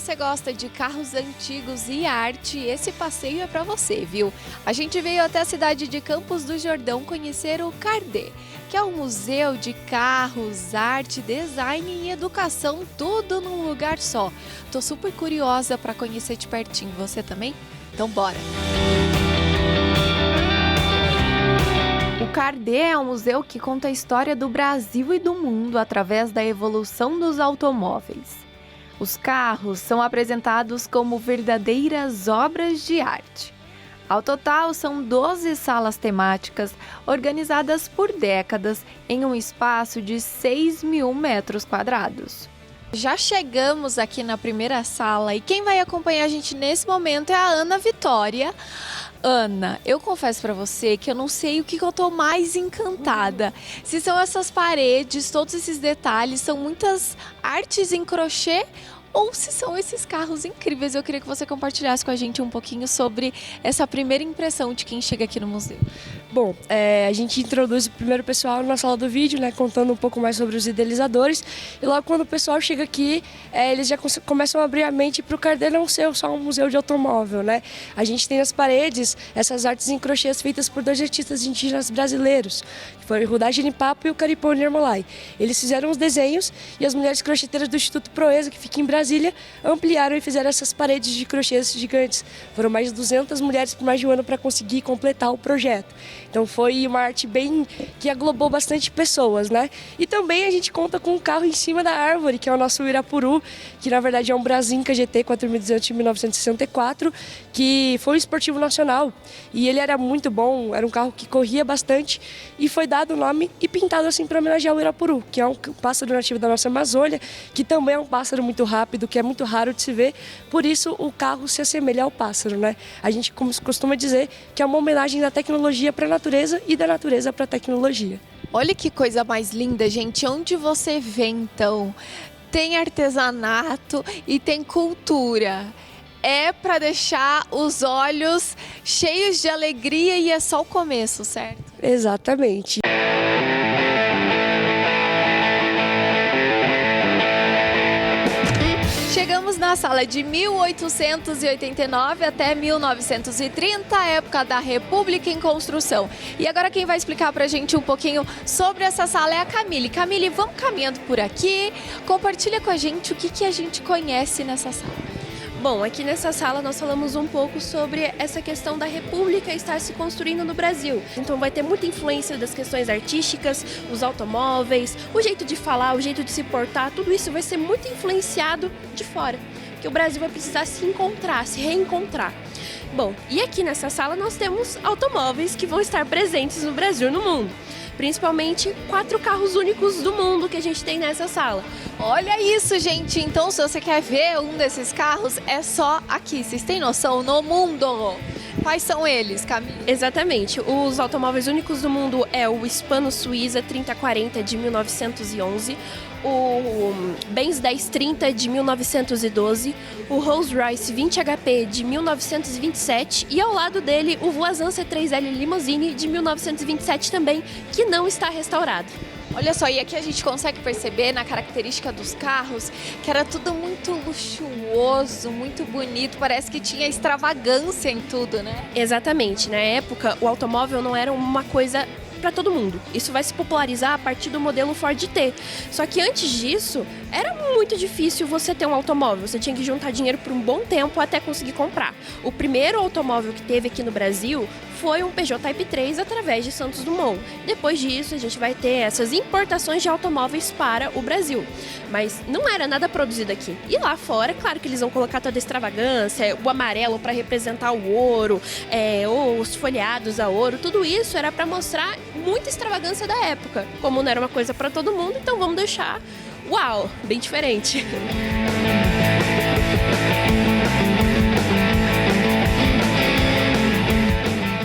você gosta de carros antigos e arte, esse passeio é para você, viu? A gente veio até a cidade de Campos do Jordão conhecer o Cardê, que é um museu de carros, arte, design e educação, tudo num lugar só. Tô super curiosa para conhecer de pertinho, você também? Então bora! O Cardê é um museu que conta a história do Brasil e do mundo através da evolução dos automóveis. Os carros são apresentados como verdadeiras obras de arte. Ao total, são 12 salas temáticas organizadas por décadas em um espaço de 6.000 metros quadrados. Já chegamos aqui na primeira sala e quem vai acompanhar a gente nesse momento é a Ana Vitória. Ana, eu confesso pra você que eu não sei o que eu tô mais encantada. Se são essas paredes, todos esses detalhes, são muitas artes em crochê ou se são esses carros incríveis. Eu queria que você compartilhasse com a gente um pouquinho sobre essa primeira impressão de quem chega aqui no museu. Bom, a gente introduz o primeiro pessoal na sala do vídeo, né, contando um pouco mais sobre os idealizadores. E logo quando o pessoal chega aqui, eles já começam a abrir a mente para o Cardê não ser só um museu de automóvel, né? A gente tem nas paredes essas artes em crochês feitas por dois artistas indígenas brasileiros, que foram o Rudá Genipapo e o Caripô Nirmolai. Eles fizeram os desenhos e as mulheres crocheteiras do Instituto Proeza, que fica em Brasília, ampliaram e fizeram essas paredes de crochês gigantes. Foram mais de 200 mulheres por mais de um ano para conseguir completar o projeto. Então foi uma arte bem que aglobou bastante pessoas, né? E também a gente conta com um carro em cima da árvore, que é o nosso Irapuru, que na verdade é um Brasinca GT 4200 de 1964, que foi um esportivo nacional. E ele era muito bom, era um carro que corria bastante e foi dado o nome e pintado assim para homenagear o Irapuru, que é um pássaro nativo da nossa Amazônia, que também é um pássaro muito rápido, que é muito raro de se ver, por isso o carro se assemelha ao pássaro, né? A gente costuma dizer que é uma homenagem da tecnologia para a natureza e da natureza para a tecnologia. Olha que coisa mais linda, gente. Onde você vê, então, tem artesanato e tem cultura. É para deixar os olhos cheios de alegria e é só o começo, certo? Exatamente. Chegamos na sala de 1889 até 1930, época da República em construção. E agora quem vai explicar pra gente um pouquinho sobre essa sala é a Camille. Camille, vamos caminhando por aqui, compartilha com a gente o que a gente conhece nessa sala. Bom, aqui nessa sala nós falamos um pouco sobre essa questão da República estar se construindo no Brasil. Então vai ter muita influência das questões artísticas, os automóveis, o jeito de falar, o jeito de se portar, tudo isso vai ser muito influenciado de fora. Porque o Brasil vai precisar se encontrar, se reencontrar. Bom, e aqui nessa sala nós temos automóveis que vão estar presentes no Brasil e no mundo. Principalmente 4 carros únicos do mundo que a gente tem nessa sala. Olha isso, gente! Então, se você quer ver um desses carros, é só aqui. Vocês têm noção? No mundo! Quais são eles, Camille? Exatamente. Os automóveis únicos do mundo é o Hispano Suiza 3040 de 1911, o Benz 1030 de 1912, o Rolls Royce 20 HP de 1927 e ao lado dele o Voisin C3L Limousine de 1927 também, que não está restaurado. Olha só, e aqui a gente consegue perceber na característica dos carros que era tudo muito luxuoso, muito bonito, parece que tinha extravagância em tudo, né? Exatamente, na época o automóvel não era uma coisa para todo mundo. Isso vai se popularizar a partir do modelo Ford T. Só que antes disso, era muito difícil você ter um automóvel. Você tinha que juntar dinheiro por um bom tempo até conseguir comprar. O primeiro automóvel que teve aqui no Brasil foi um Peugeot Type 3 através de Santos Dumont. Depois disso, a gente vai ter essas importações de automóveis para o Brasil. Mas não era nada produzido aqui. E lá fora, claro que eles vão colocar toda a extravagância, o amarelo para representar o ouro, ou os folheados a ouro. Tudo isso era para mostrar muita extravagância da época. Como não era uma coisa para todo mundo, então vamos deixar, uau, bem diferente.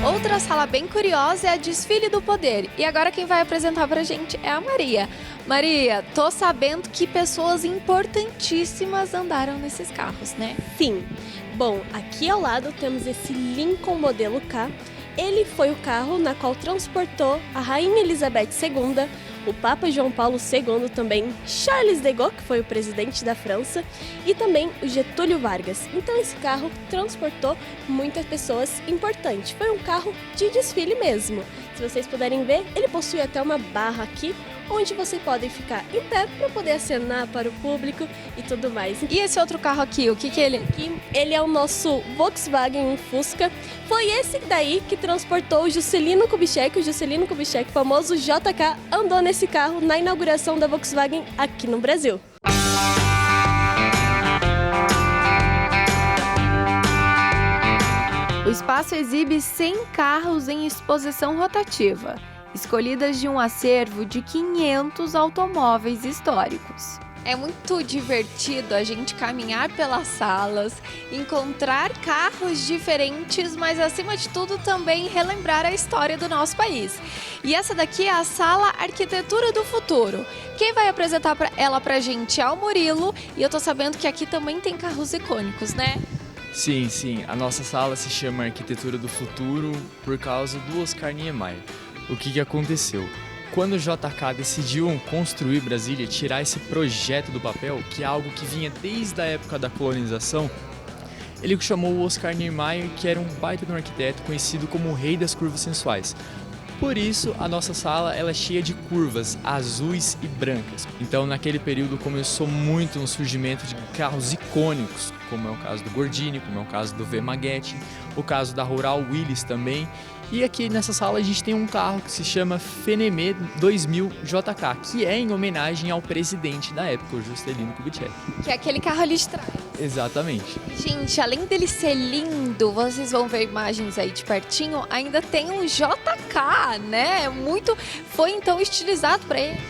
Outra sala bem curiosa é a Desfile do Poder. E agora quem vai apresentar pra gente é a Maria. Maria, tô sabendo que pessoas importantíssimas andaram nesses carros, né? Sim. Bom, aqui ao lado temos esse Lincoln modelo K. Ele foi o carro na qual transportou a Rainha Elizabeth II, o Papa João Paulo II também, Charles de Gaulle, que foi o presidente da França, e também o Getúlio Vargas. Então esse carro transportou muitas pessoas importantes. Foi um carro de desfile mesmo. Se vocês puderem ver, ele possui até uma barra aqui, onde vocês podem ficar em pé para poder acenar para o público e tudo mais. E esse outro carro aqui, o que ele... Aqui, ele é o nosso Volkswagen Fusca. Foi esse daí que transportou o Juscelino Kubitschek. O Juscelino Kubitschek, famoso JK, andou nesse carro na inauguração da Volkswagen aqui no Brasil. O espaço exibe 100 carros em exposição rotativa, escolhidas de um acervo de 500 automóveis históricos. É muito divertido a gente caminhar pelas salas, encontrar carros diferentes, mas acima de tudo também relembrar a história do nosso país. E essa daqui é a Sala Arquitetura do Futuro. Quem vai apresentar ela pra gente é o Murilo, e eu tô sabendo que aqui também tem carros icônicos, né? Sim. A nossa sala se chama Arquitetura do Futuro por causa do Oscar Niemeyer. O que aconteceu? Quando o JK decidiu construir Brasília, tirar esse projeto do papel, que é algo que vinha desde a época da colonização, ele chamou o Oscar Niemeyer, que era um baita de um arquiteto conhecido como o rei das curvas sensuais. Por isso, a nossa sala ela é cheia de curvas azuis e brancas. Então, naquele período, começou muito um surgimento de carros icônicos, como é o caso do Gordini, como é o caso do V Maguete, o caso da Rural Willys também. E aqui nessa sala a gente tem um carro que se chama Fenemé 2000 JK, que é em homenagem ao presidente da época, o Juscelino Kubitschek. Que é aquele carro ali de trás. Exatamente. Gente, além dele ser lindo, vocês vão ver imagens aí de pertinho, ainda tem um JK, né? Foi então estilizado para ele.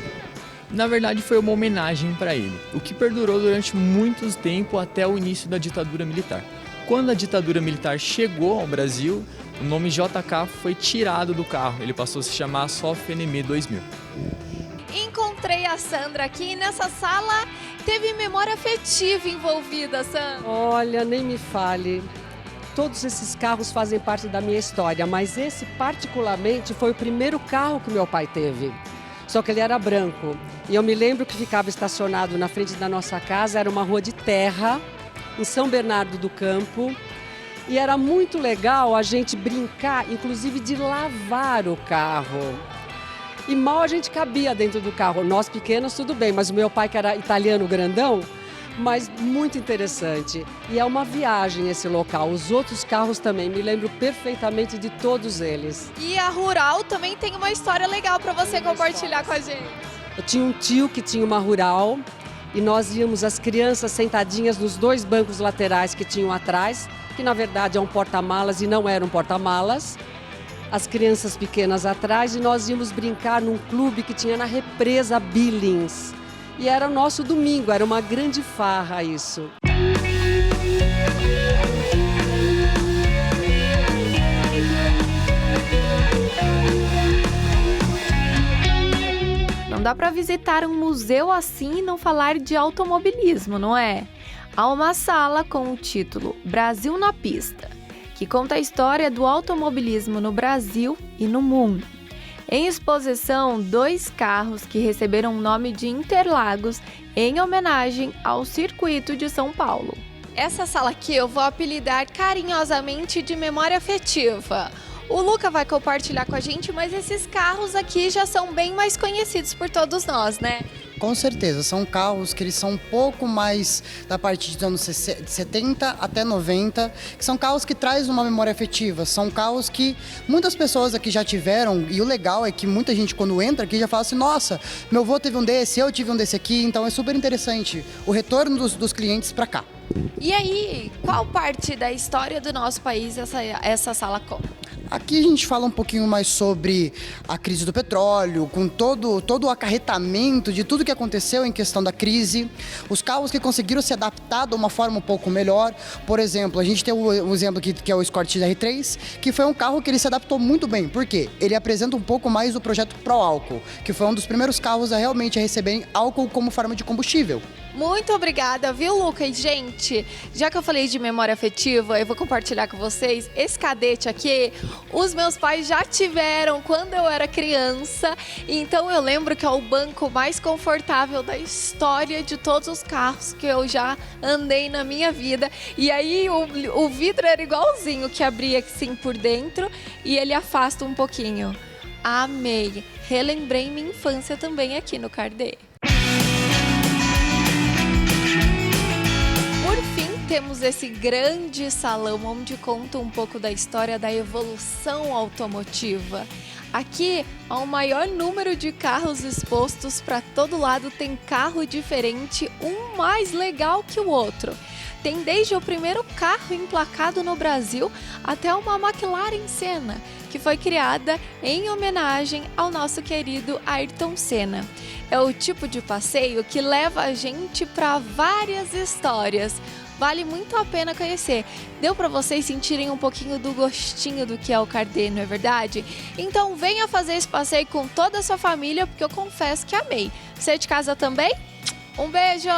Na verdade foi uma homenagem para ele, o que perdurou durante muito tempo até o início da ditadura militar. Quando a ditadura militar chegou ao Brasil, o nome JK foi tirado do carro, ele passou a se chamar só Fenemé 2000. Encontrei a Sandra aqui e nessa sala teve memória afetiva envolvida, Sandra. Olha, nem me fale. Todos esses carros fazem parte da minha história, mas esse particularmente foi o primeiro carro que meu pai teve. Só que ele era branco. E eu me lembro que ficava estacionado na frente da nossa casa, era uma rua de terra, em São Bernardo do Campo. E era muito legal a gente brincar, inclusive de lavar o carro. E mal a gente cabia dentro do carro. Nós pequenos, tudo bem, mas o meu pai, que era italiano grandão, mas muito interessante. E é uma viagem esse local. Os outros carros também, me lembro perfeitamente de todos eles. E a Rural também tem uma história legal para você compartilhar com a gente. Eu tinha um tio que tinha uma Rural e nós íamos as crianças sentadinhas nos 2 bancos laterais que tinham atrás, que na verdade é um porta-malas e não era um porta-malas. As crianças pequenas atrás e nós íamos brincar num clube que tinha na represa Billings. E era o nosso domingo, era uma grande farra isso. Não dá para visitar um museu assim e não falar de automobilismo, não é? Há uma sala com o título Brasil na Pista, que conta a história do automobilismo no Brasil e no mundo. Em exposição, 2 carros que receberam o nome de Interlagos em homenagem ao circuito de São Paulo. Essa sala aqui eu vou apelidar carinhosamente de memória afetiva. O Luca vai compartilhar com a gente, mas esses carros aqui já são bem mais conhecidos por todos nós, né? Com certeza, são carros que eles são um pouco mais da parte dos anos 70 até 90, que são carros que trazem uma memória afetiva, são carros que muitas pessoas aqui já tiveram, e o legal é que muita gente quando entra aqui já fala assim, nossa, meu avô teve um desse, eu tive um desse aqui, então é super interessante o retorno dos clientes para cá. E aí, qual parte da história do nosso país essa sala conta? Aqui a gente fala um pouquinho mais sobre a crise do petróleo, com todo o acarretamento de tudo que aconteceu em questão da crise, os carros que conseguiram se adaptar de uma forma um pouco melhor. Por exemplo, a gente tem um exemplo aqui que é o Escort R3, que foi um carro que ele se adaptou muito bem. Por quê? Ele apresenta um pouco mais do projeto Pro Álcool, que foi um dos primeiros carros a realmente receberem álcool como forma de combustível. Muito obrigada, viu, Luca? E, gente, já que eu falei de memória afetiva, eu vou compartilhar com vocês. Esse cadete aqui, os meus pais já tiveram quando eu era criança. Então, eu lembro que é o banco mais confortável da história de todos os carros que eu já andei na minha vida. E aí, o vidro era igualzinho, que abria assim por dentro e ele afasta um pouquinho. Amei. Relembrei minha infância também aqui no Cardê. Por fim, temos esse grande salão onde conta um pouco da história da evolução automotiva. Aqui há o maior número de carros expostos para todo lado, tem carro diferente, um mais legal que o outro. Tem desde o primeiro carro emplacado no Brasil até uma McLaren Senna, que foi criada em homenagem ao nosso querido Ayrton Senna. É o tipo de passeio que leva a gente para várias histórias. Vale muito a pena conhecer. Deu para vocês sentirem um pouquinho do gostinho do que é o Cardê, não é verdade? Então venha fazer esse passeio com toda a sua família, porque eu confesso que amei. Você é de casa também? Um beijo!